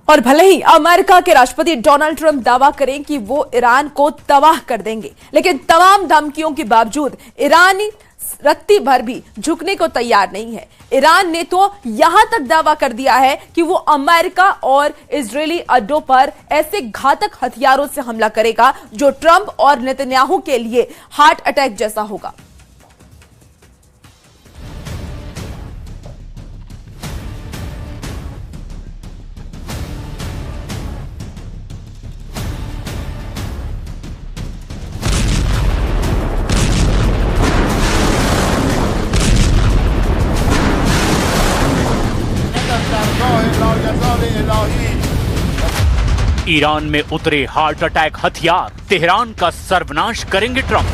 और भले ही अमेरिका के राष्ट्रपति डोनाल्ड ट्रंप दावा करें कि वो ईरान को तबाह कर देंगे, लेकिन तमाम धमकियों के बावजूद ईरानी रत्ती भर भी झुकने को तैयार नहीं है। ईरान ने तो यहां तक दावा कर दिया है कि वो अमेरिका और इजरायली अड्डों पर ऐसे घातक हथियारों से हमला करेगा जो ट्रंप और नेतन्याहू के लिए हार्ट अटैक जैसा होगा। ईरान में उतरे हार्ट अटैक हथियार, तेहरान का सर्वनाश करेंगे ट्रंप।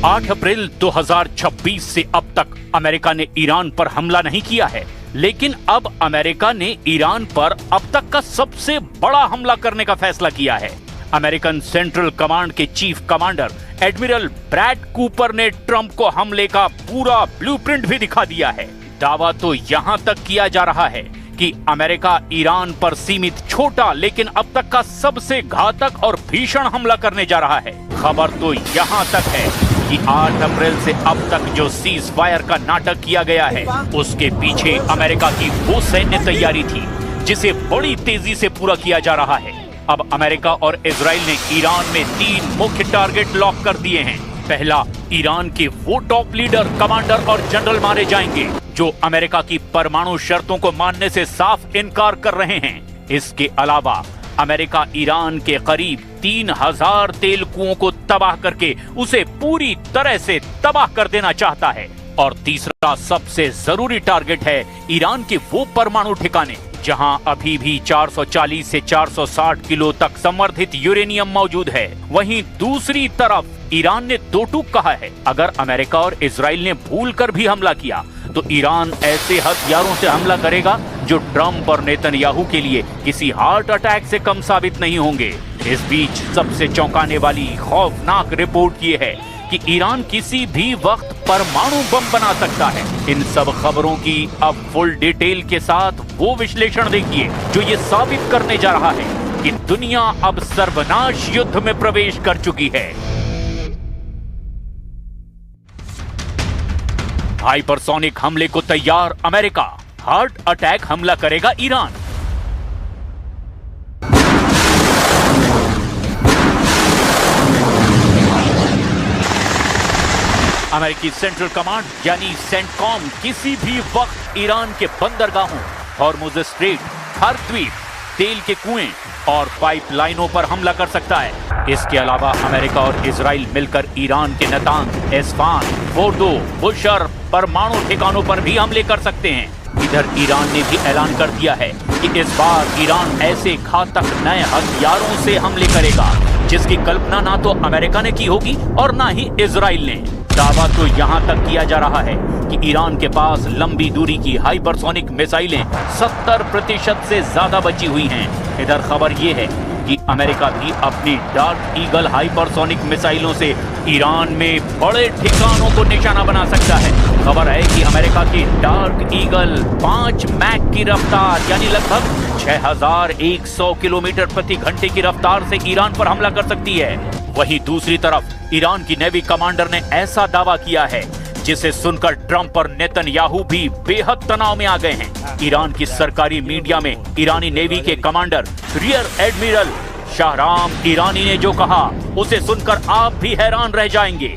8 अप्रैल 2026 से अब तक अमेरिका ने ईरान पर हमला नहीं किया है, लेकिन अब अमेरिका ने ईरान पर अब तक का सबसे बड़ा हमला करने का फैसला किया है। अमेरिकन सेंट्रल कमांड के chief commander admiral Brad Cooper ने ट्रंप को हमले का पूरा ब्लूप्रिंट भी दिखा दिया है। दावा तो यहां तक किया जा रहा है कि अमेरिका ईरान पर सीमित छोटा लेकिन अब तक का सबसे घातक और भीषण हमला करने जा रहा है। खबर तो यहां तक है कि 8 अप्रैल से अब तक जो सीज फायर का नाटक किया गया है, उसके पीछे अमेरिका की वो सैन्य तैयारी थी जिसे बड़ी तेजी से पूरा किया जा रहा है। अब अमेरिका और इजराइल ने ईरान में 3 मुख्य टारगेट लॉक कर दिए हैं। पहला, ईरान के वो टॉप लीडर, कमांडर और जनरल मारे जाएंगे जो अमेरिका की परमाणु शर्तों को मानने से साफ इनकार कर रहे हैं। इसके अलावा अमेरिका ईरान के करीब 3000 तेल कुओं को तबाह करके उसे पूरी तरह से तबाह कर देना चाहता है। और तीसरा सबसे जरूरी टारगेट है ईरान के वो परमाणु ठिकाने जहां अभी भी 440 से 460 किलो तक संवर्धित यूरेनियम मौजूद है। वहीं दूसरी तरफ ईरान ने दो टूक कहा है, अगर अमेरिका और इजराइल ने भूलकर भी हमला किया तो ईरान ऐसे हथियारों से हमला करेगा जो ट्रंप और नेतन्याहू के लिए किसी हार्ट अटैक से कम साबित नहीं होंगे। इस बीच सबसे चौंकाने वाली खौफनाक रिपोर्ट ये है कि ईरान किसी भी वक्त परमाणु बम बना सकता है। इन सब खबरों की अब फुल डिटेल के साथ वो विश्लेषण देखिए जो ये साबित करने जा रहा है कि दुनिया अब सर्वनाश युद्ध में प्रवेश कर चुकी है। हाइपरसोनिक हमले को तैयार अमेरिका, हार्ट अटैक हमला करेगा ईरान। अमेरिकी सेंट्रल कमांड यानी सेंटकॉम किसी भी वक्त ईरान के बंदरगाहों, हॉर्मुज स्ट्रेट, हर द्वीप, तेल के कुएं और पाइपलाइनों पर हमला कर सकता है। इसके अलावा अमेरिका और इजराइल मिलकर ईरान के नतांज, एस्फान, फोर्डो, बुशर परमाणु ठिकानों पर भी हमले कर सकते हैं। इधर ईरान ने भी ऐलान कर दिया है कि इस बार ईरान ऐसे घातक नए हथियारों से हमले करेगा जिसकी कल्पना ना तो अमेरिका ने की होगी और ना ही इजराइल ने। दावा तो यहां तक किया जा रहा है कि ईरान के पास लंबी दूरी की हाइपरसोनिक मिसाइलें 70% से ज्यादा बची हुई हैं। इधर खबर यह है कि अमेरिका भी अपनी डार्क ईगल हाइपरसोनिक मिसाइलों से ईरान में बड़े ठिकानों को निशाना बना सकता है। खबर है कि अमेरिका की डार्क ईगल 5 मैक की रफ्तार यानी लगभग 6100 किलोमीटर प्रति घंटे की रफ्तार से ईरान पर हमला कर सकती है। वहीं दूसरी तरफ ईरान की नेवी कमांडर ने ऐसा दावा किया है जिसे सुनकर ट्रंप और नेतन्याहू भी बेहद तनाव में आ गए हैं। ईरान की सरकारी मीडिया में ईरानी नेवी के commander rear admiral Shahram Irani ने जो कहा उसे सुनकर आप भी हैरान रह जाएंगे।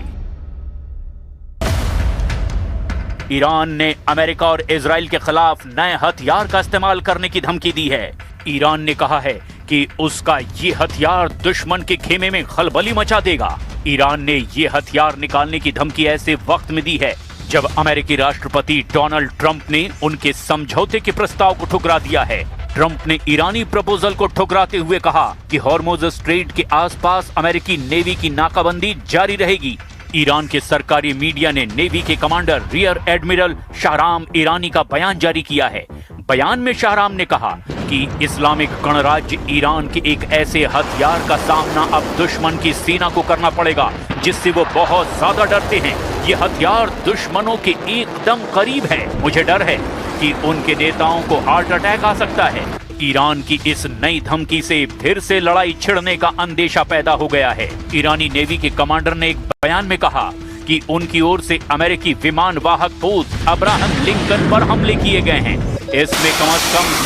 ईरान ने अमेरिका और इजराइल के खिलाफ नए हथियार का इस्तेमाल करने की धमकी दी है। ईरान ने कहा है कि उसका ये हथियार दुश्मन के खेमे में खलबली मचा देगा। ईरान ने ये हथियार निकालने की धमकी ऐसे वक्त में दी है जब अमेरिकी राष्ट्रपति डोनाल्ड ट्रंप ने उनके समझौते के प्रस्ताव को ठुकरा दिया है। ट्रंप ने ईरानी प्रपोजल को ठुकराते हुए कहा कि हॉर्मुज स्ट्रेट के आसपास अमेरिकी नेवी की नाकाबंदी जारी रहेगी। ईरान के सरकारी मीडिया ने नेवी के commander rear admiral Shahram Irani का बयान जारी किया है। बयान में शाहराम ने कहा कि इस्लामिक गणराज्य ईरान के एक ऐसे हथियार का सामना अब दुश्मन की सेना को करना पड़ेगा जिससे वो बहुत ज्यादा डरते हैं। ये हथियार दुश्मनों के एकदम करीब है। मुझे डर है कि उनके नेताओं को हार्ट अटैक आ सकता है। ईरान की इस नई धमकी से फिर से लड़ाई छिड़ने का अंदेशा पैदा हो गया है। ईरानी नेवी के कमांडर ने एक बयान में कहा कि उनकी ओर से अमेरिकी विमान वाहक पोत अब्राहम लिंकन पर हमले किए गए हैं। इसमें कम से कम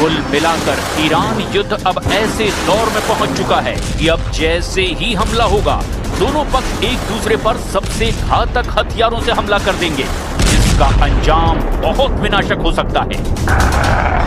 कुल मिलाकर ईरान युद्ध अब ऐसे दौर में पहुंच चुका है कि अब जैसे ही हमला होगा दोनों पक्ष एक दूसरे पर सबसे घातक हथियारों से हमला कर देंगे, जिसका अंजाम बहुत विनाशक हो सकता है।